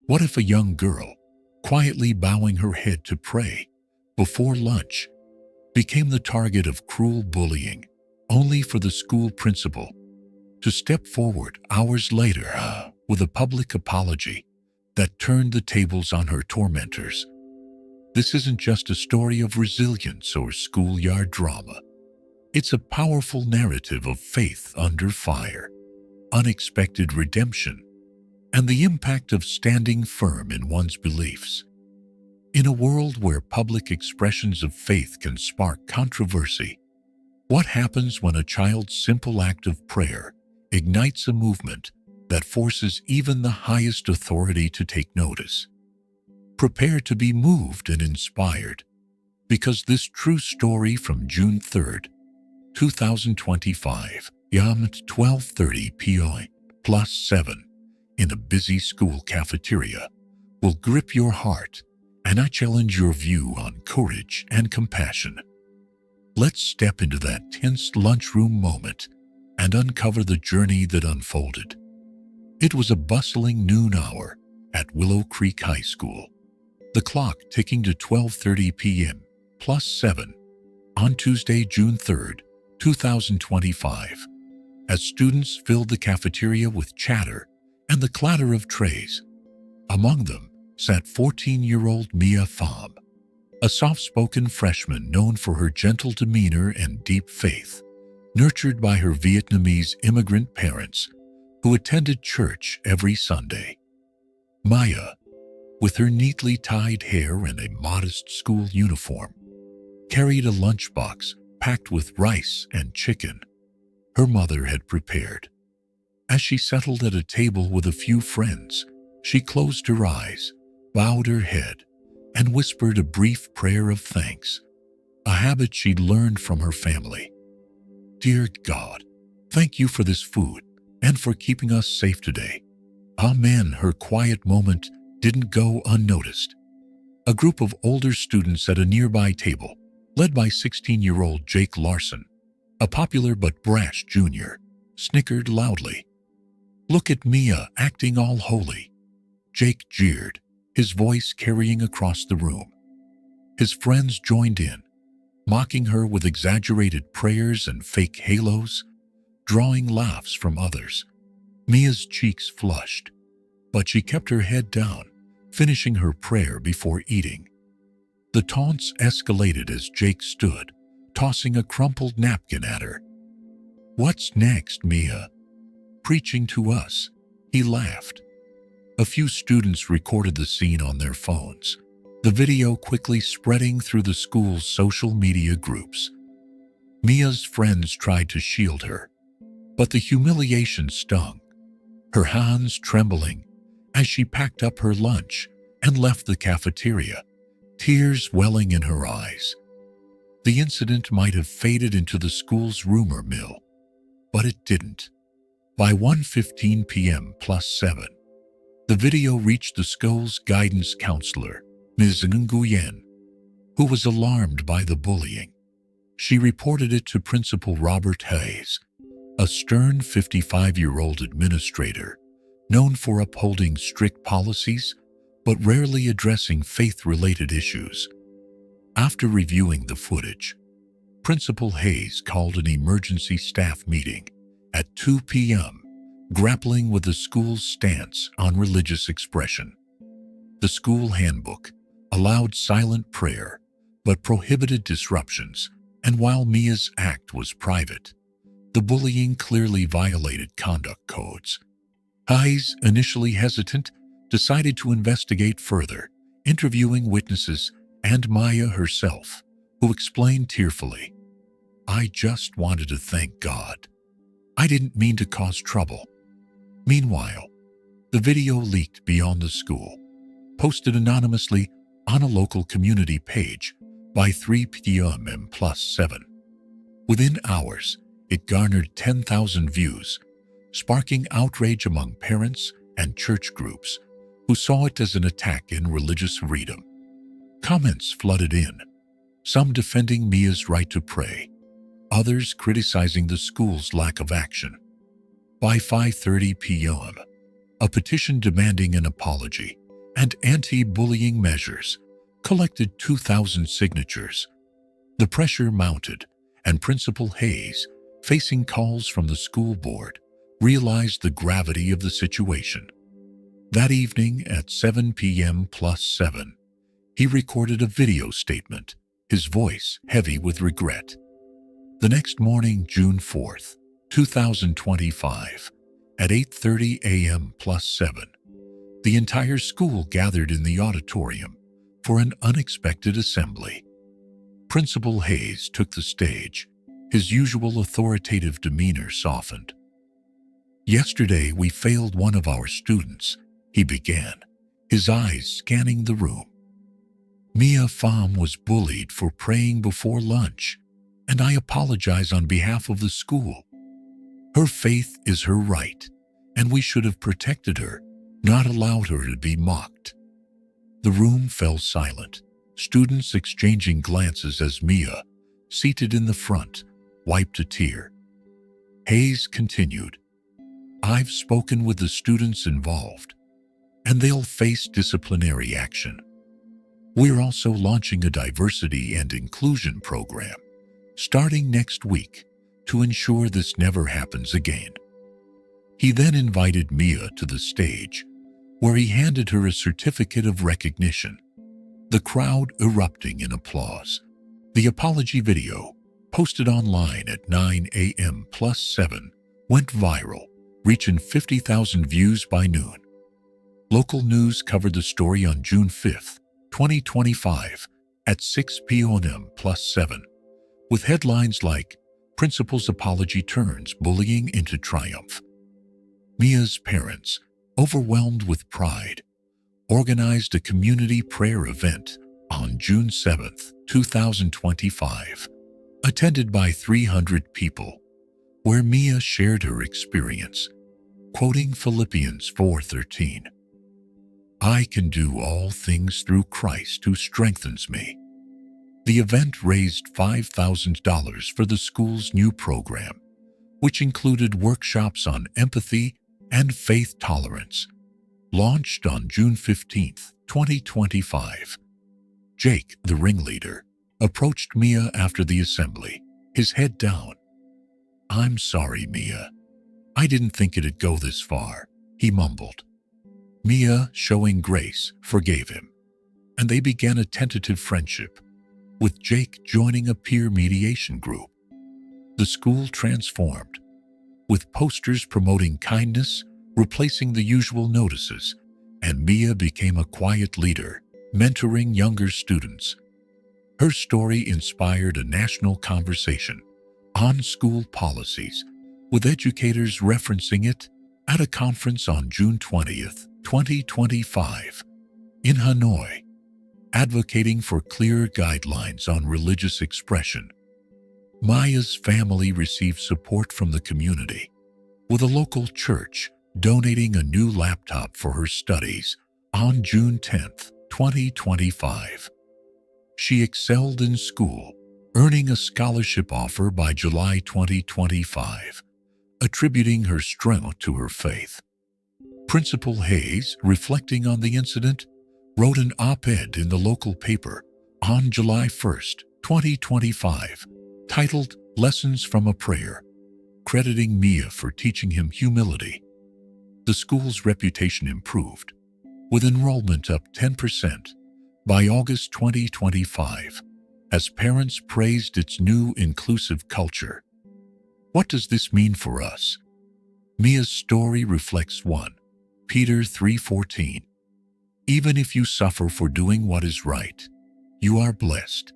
What if a young girl, quietly bowing her head to pray before lunch, became the target of cruel bullying, only for the school principal to step forward hours later with a public apology that turned the tables on her tormentors? This isn't just a story of resilience or schoolyard drama. It's a powerful narrative of faith under fire, unexpected redemption, and the impact of standing firm in one's beliefs. In a world where public expressions of faith can spark controversy, what happens when a child's simple act of prayer ignites a movement that forces even the highest authority to take notice? Prepare to be moved and inspired, because this true story from June 3rd, 2025, at 12:30 p.m. +7, in a busy school cafeteria, will grip your heart, and I challenge your view on courage and compassion. Let's step into that tense lunchroom moment and uncover the journey that unfolded. It was a bustling noon hour at Willow Creek High School, the clock ticking to 12:30 p.m. +7 on Tuesday, June 3rd, 2025, as students filled the cafeteria with chatter and the clatter of trays. Among them sat 14-year-old Mia Pham, a soft-spoken freshman known for her gentle demeanor and deep faith, nurtured by her Vietnamese immigrant parents who attended church every Sunday. Maya, with her neatly tied hair and a modest school uniform, carried a lunchbox packed with rice and chicken her mother had prepared. As she settled at a table with a few friends, she closed her eyes, bowed her head, and whispered a brief prayer of thanks, a habit she'd learned from her family. "Dear God, thank you for this food and for keeping us safe today. Amen." Her quiet moment didn't go unnoticed. A group of older students at a nearby table, led by 16-year-old Jake Larson, a popular but brash junior, snickered loudly. "Look at Mia acting all holy," Jake jeered, his voice carrying across the room. His friends joined in, mocking her with exaggerated prayers and fake halos, drawing laughs from others. Mia's cheeks flushed, but she kept her head down, finishing her prayer before eating. The taunts escalated as Jake stood, tossing a crumpled napkin at her. "What's next, Mia? Preaching to us?" he laughed. A few students recorded the scene on their phones, the video quickly spreading through the school's social media groups. Mia's friends tried to shield her, but the humiliation stung, her hands trembling as she packed up her lunch and left the cafeteria, tears welling in her eyes. The incident might have faded into the school's rumor mill, but it didn't. By 1:15 p.m. +7, the video reached the school's guidance counselor, Ms. Nguyen, who was alarmed by the bullying. She reported it to Principal Robert Hayes, a stern 55-year-old administrator known for upholding strict policies but rarely addressing faith-related issues. After reviewing the footage, Principal Hayes called an emergency staff meeting at 2 p.m., grappling with the school's stance on religious expression. The school handbook allowed silent prayer but prohibited disruptions, and while Mia's act was private, the bullying clearly violated conduct codes. Hayes, initially hesitant, decided to investigate further, interviewing witnesses and Maya herself, who explained tearfully, "I just wanted to thank God. I didn't mean to cause trouble." Meanwhile, the video leaked beyond the school, posted anonymously on a local community page by 3 p.m. +7. Within hours, it garnered 10,000 views, sparking outrage among parents and church groups who saw it as an attack in religious freedom. Comments flooded in, some defending Mia's right to pray, others criticizing the school's lack of action. By 5:30 p.m., a petition demanding an apology and anti-bullying measures, collected 2,000 signatures. The pressure mounted, and Principal Hayes, facing calls from the school board, realized the gravity of the situation. That evening at 7 p.m. plus 7, he recorded a video statement, his voice heavy with regret. The next morning, June 4th, 2025, at 8:30 a.m. plus 7, the entire school gathered in the auditorium for an unexpected assembly. Principal Hayes took the stage, his usual authoritative demeanor softened. "Yesterday we failed one of our students," he began, his eyes scanning the room. "Mia Pham was bullied for praying before lunch, and I apologize on behalf of the school. Her faith is her right, and we should have protected her, not allowed her to be mocked." The room fell silent, students exchanging glances as Mia, seated in the front, wiped a tear. Hayes continued, "I've spoken with the students involved, and they'll face disciplinary action. We're also launching a diversity and inclusion program, starting next week, to ensure this never happens again." He then invited Mia to the stage, where he handed her a certificate of recognition, the crowd erupting in applause. The apology video, posted online at 9 a.m. plus 7, went viral, reaching 50,000 views by noon. Local news covered the story on June 5th, 2025, at 6 p.m. plus 7, with headlines like, "Principal's Apology Turns Bullying into Triumph." Mia's parents, overwhelmed with pride, organized a community prayer event on June 7th, 2025, attended by 300 people, where Mia shared her experience, quoting Philippians 4:13. "I can do all things through Christ who strengthens me." The event raised $5,000 for the school's new program, which included workshops on empathy and faith tolerance, launched on June 15th, 2025. Jake, the ringleader, approached Mia after the assembly, his head down. "I'm sorry, Mia. I didn't think it'd go this far," he mumbled. Mia, showing grace, forgave him, and they began a tentative friendship, with Jake joining a peer mediation group. The school transformed, with posters promoting kindness replacing the usual notices, and Mia became a quiet leader, mentoring younger students. Her story inspired a national conversation on school policies, with educators referencing it at a conference on June 20th, 2025, in Hanoi, advocating for clear guidelines on religious expression. Maya's family received support from the community, with a local church donating a new laptop for her studies on June 10th, 2025. She excelled in school, earning a scholarship offer by July 2025, attributing her strength to her faith. Principal Hayes, reflecting on the incident, wrote an op-ed in the local paper on July 1st, 2025, titled "Lessons from a Prayer," crediting Mia for teaching him humility. The school's reputation improved, with enrollment up 10% by August 2025, as parents praised its new inclusive culture. What does this mean for us? Mia's story reflects 1 Peter 3:14. Even if you suffer for doing what is right, you are blessed.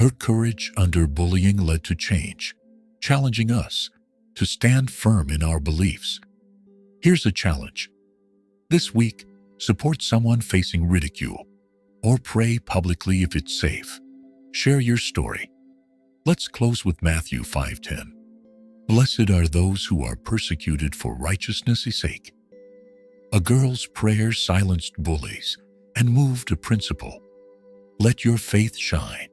Her courage under bullying led to change, challenging us to stand firm in our beliefs. Here's a challenge. This week, support someone facing ridicule, or pray publicly if it's safe. Share your story. Let's close with Matthew 5:10. Blessed are those who are persecuted for righteousness' sake. A girl's prayer silenced bullies and moved a principal. Let your faith shine.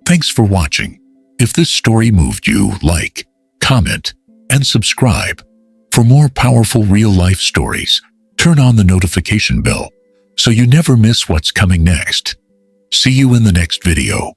Thanks for watching. If this story moved you, like, comment, and subscribe. For more powerful real-life stories, turn on the notification bell so you never miss what's coming next. See you in the next video.